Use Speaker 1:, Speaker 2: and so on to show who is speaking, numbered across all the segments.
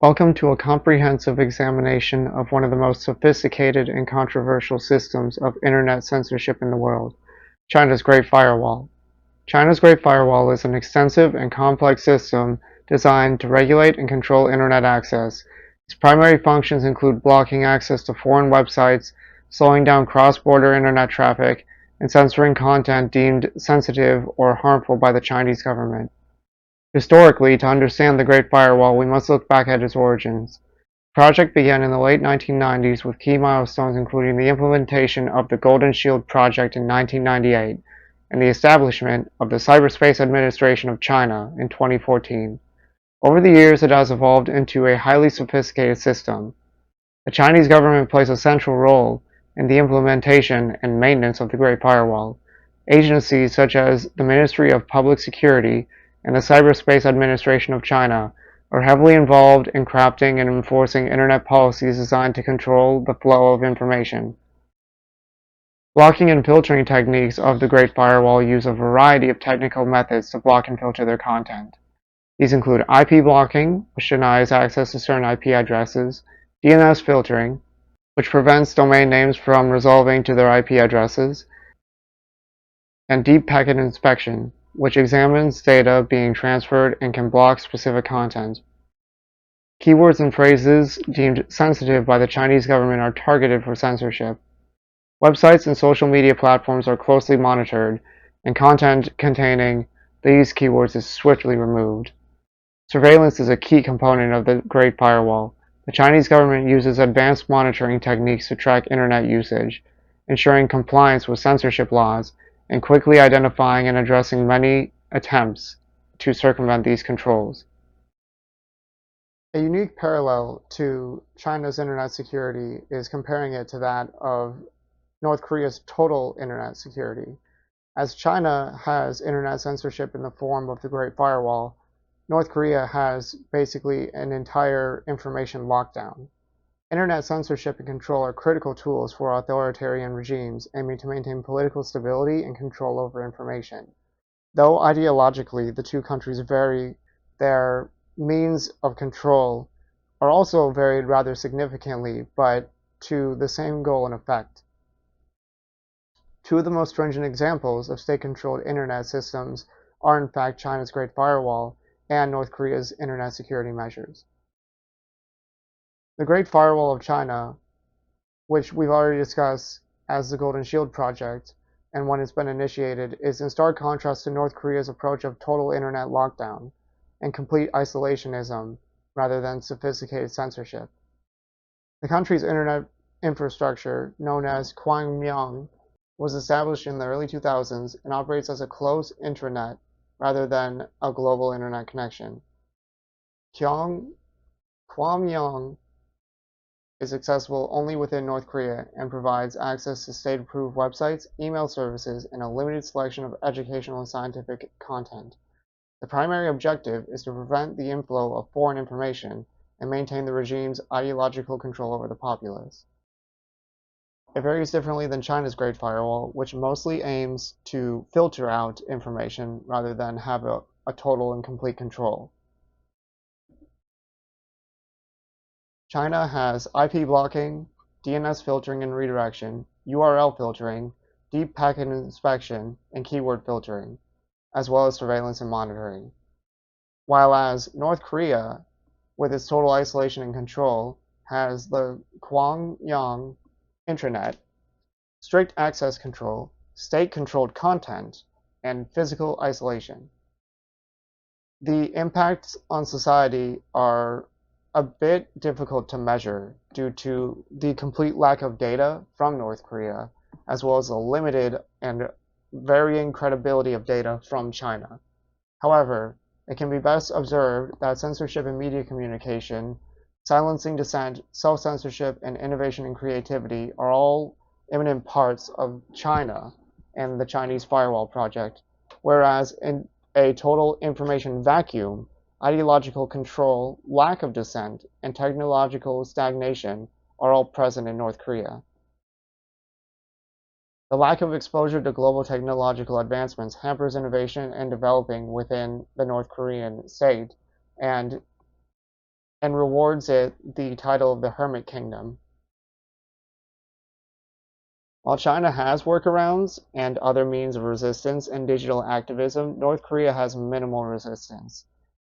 Speaker 1: Welcome to a comprehensive examination of one of the most sophisticated and controversial systems of Internet censorship in the world, China's Great Firewall. China's Great Firewall is an extensive and complex system designed to regulate and control Internet access. Its primary functions include blocking access to foreign websites, slowing down cross-border Internet traffic, and censoring content deemed sensitive or harmful by the Chinese government. Historically, to understand the Great Firewall, we must look back at its origins. The project began in the late 1990s with key milestones including the implementation of the Golden Shield project in 1998 and the establishment of the Cyberspace Administration of China in 2014. Over the years, it has evolved into a highly sophisticated system. The Chinese government plays a central role in the implementation and maintenance of the Great Firewall. Agencies such as the Ministry of Public Security and the Cyberspace Administration of China are heavily involved in crafting and enforcing Internet policies designed to control the flow of information. Blocking and filtering techniques of the Great Firewall use a variety of technical methods to block and filter their content. These include IP blocking, which denies access to certain IP addresses, DNS filtering, which prevents domain names from resolving to their IP addresses, and deep packet inspection, which examines data being transferred and can block specific content. Keywords and phrases deemed sensitive by the Chinese government are targeted for censorship. Websites and social media platforms are closely monitored, and content containing these keywords is swiftly removed. Surveillance is a key component of the Great Firewall. The Chinese government uses advanced monitoring techniques to track Internet usage, ensuring compliance with censorship laws, and quickly identifying and addressing many attempts to circumvent these controls. A unique parallel to China's Internet security is comparing it to that of North Korea's total Internet security. As China has Internet censorship in the form of the Great Firewall, North Korea has basically an entire information lockdown. Internet censorship and control are critical tools for authoritarian regimes aiming to maintain political stability and control over information. Though ideologically the two countries vary, their means of control are also varied rather significantly, but to the same goal and effect. Two of the most stringent examples of state-controlled Internet systems are in fact China's Great Firewall and North Korea's Internet security measures. The Great Firewall of China, which we've already discussed as the Golden Shield project, and when it's been initiated, is in stark contrast to North Korea's approach of total Internet lockdown and complete isolationism rather than sophisticated censorship. The country's Internet infrastructure, known as Kwangmyong, was established in the early 2000s and operates as a closed intranet rather than a global Internet connection. Kwangmyong is accessible only within North Korea and provides access to state-approved websites, email services, and a limited selection of educational and scientific content. The primary objective is to prevent the inflow of foreign information and maintain the regime's ideological control over the populace. It varies differently than China's Great Firewall, which mostly aims to filter out information rather than have a total and complete control. China has IP blocking, DNS filtering and redirection, URL filtering, deep packet inspection, and keyword filtering, as well as surveillance and monitoring. While as North Korea, with its total isolation and control, has the Kwangmyong Intranet, strict access control, state-controlled content, and physical isolation. The impacts on society are a bit difficult to measure due to the complete lack of data from North Korea, as well as the limited and varying credibility of data from China. However, it can be best observed that censorship in media communication, silencing dissent, self-censorship, and innovation and creativity are all imminent parts of China and the Chinese Firewall project, whereas in a total information vacuum, ideological control, lack of dissent, and technological stagnation are all present in North Korea. The lack of exposure to global technological advancements hampers innovation and developing within the North Korean state, and and rewards it the title of the Hermit Kingdom. While China has workarounds and other means of resistance and digital activism, North Korea has minimal resistance.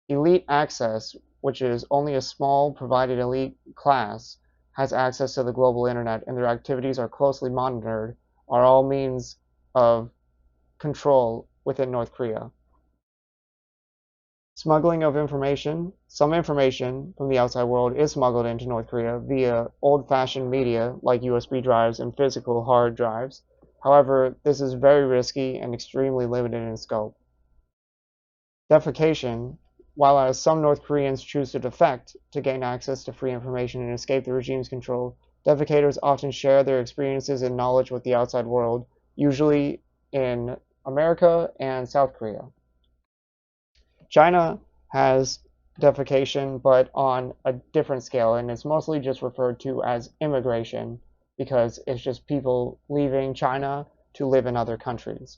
Speaker 1: Elite access, which is only a small provided elite class, has access to the global internet and their activities are closely monitored, are all means of control within North Korea. Smuggling of information. Some information from the outside world is smuggled into North Korea via old-fashioned media like USB drives and physical hard drives. However, this is very risky and extremely limited in scope. Defecation. While as some North Koreans choose to defect to gain access to free information and escape the regime's control, defecators often share their experiences and knowledge with the outside world, usually in America and South Korea. China has defecation, but on a different scale, and it's mostly just referred to as immigration because it's just people leaving China to live in other countries.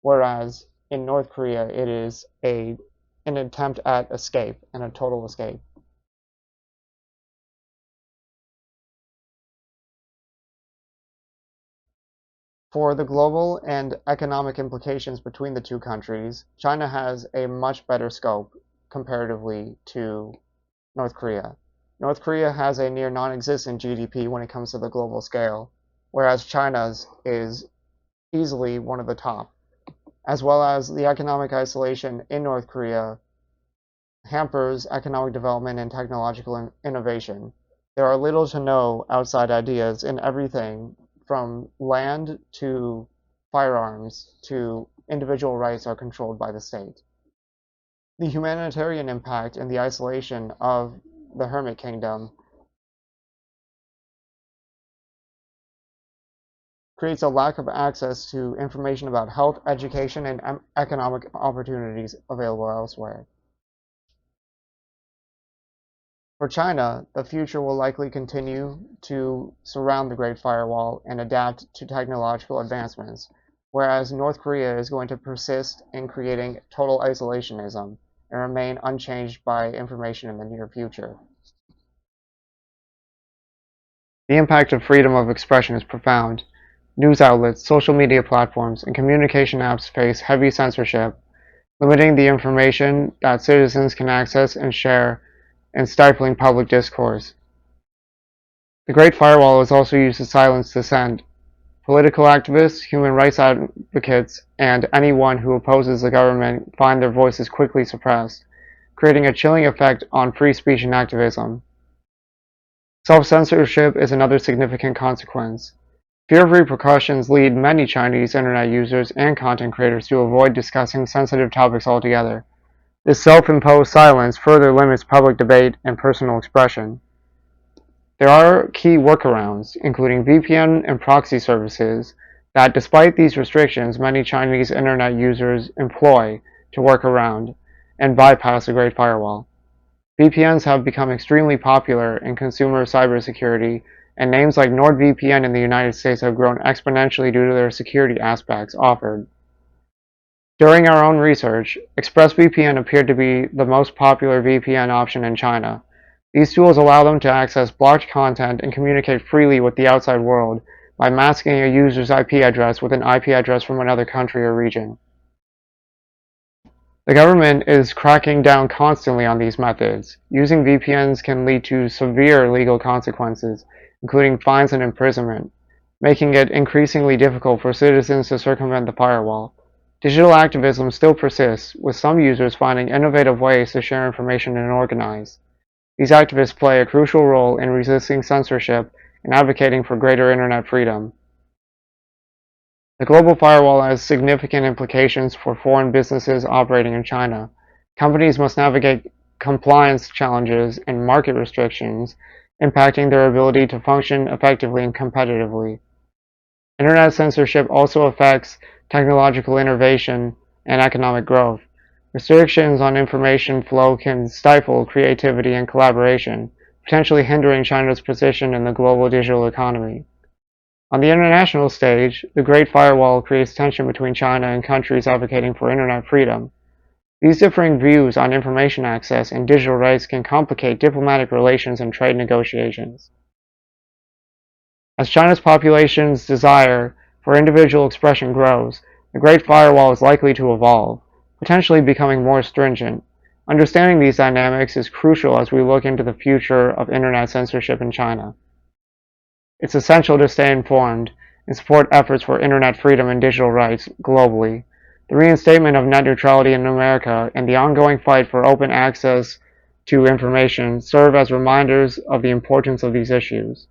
Speaker 1: Whereas in North Korea, it is an attempt at escape and a total escape. For the global and economic implications between the two countries, China has a much better scope comparatively to North Korea. North Korea has a near non-existent GDP when it comes to the global scale, whereas China's is easily one of the top, as well as the economic isolation in North Korea hampers economic development and technological innovation. There are little to no outside ideas in everything from land to firearms to individual rights are controlled by the state. The humanitarian impact and the isolation of the Hermit Kingdom creates a lack of access to information about health, education, and economic opportunities available elsewhere. For China, the future will likely continue to surround the Great Firewall and adapt to technological advancements, whereas North Korea is going to persist in creating total isolationism and remain unchanged by information in the near future. The impact of freedom of expression is profound. News outlets, social media platforms, and communication apps face heavy censorship, limiting the information that citizens can access and share and stifling public discourse. The Great Firewall is also used to silence dissent. Political activists, human rights advocates, and anyone who opposes the government find their voices quickly suppressed, creating a chilling effect on free speech and activism. Self-censorship is another significant consequence. Fear of repercussions lead many Chinese internet users and content creators to avoid discussing sensitive topics altogether. This self-imposed silence further limits public debate and personal expression. There are key workarounds, including VPN and proxy services, that despite these restrictions, many Chinese internet users employ to work around and bypass the Great Firewall. VPNs have become extremely popular in consumer cybersecurity, and names like NordVPN in the United States have grown exponentially due to their security aspects offered. During our own research, ExpressVPN appeared to be the most popular VPN option in China. These tools allow them to access blocked content and communicate freely with the outside world by masking a user's IP address with an IP address from another country or region. The government is cracking down constantly on these methods. Using VPNs can lead to severe legal consequences, including fines and imprisonment, making it increasingly difficult for citizens to circumvent the firewall. Digital activism still persists, with some users finding innovative ways to share information and organize. These activists play a crucial role in resisting censorship and advocating for greater internet freedom. The global firewall has significant implications for foreign businesses operating in China. Companies must navigate compliance challenges and market restrictions, impacting their ability to function effectively and competitively. Internet censorship also affects technological innovation and economic growth. Restrictions on information flow can stifle creativity and collaboration, potentially hindering China's position in the global digital economy. On the international stage, the Great Firewall creates tension between China and countries advocating for internet freedom. These differing views on information access and digital rights can complicate diplomatic relations and trade negotiations. As China's population's desire for individual expression grows, the Great Firewall is likely to evolve, potentially becoming more stringent. Understanding these dynamics is crucial as we look into the future of internet censorship in China. It's essential to stay informed and support efforts for internet freedom and digital rights globally. The reinstatement of net neutrality in America and the ongoing fight for open access to information serve as reminders of the importance of these issues.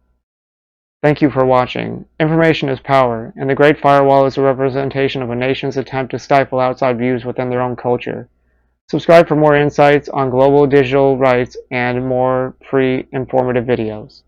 Speaker 1: Thank you for watching. Information is power, and the Great Firewall is a representation of a nation's attempt to stifle outside views within their own culture. Subscribe for more insights on global digital rights and more free informative videos.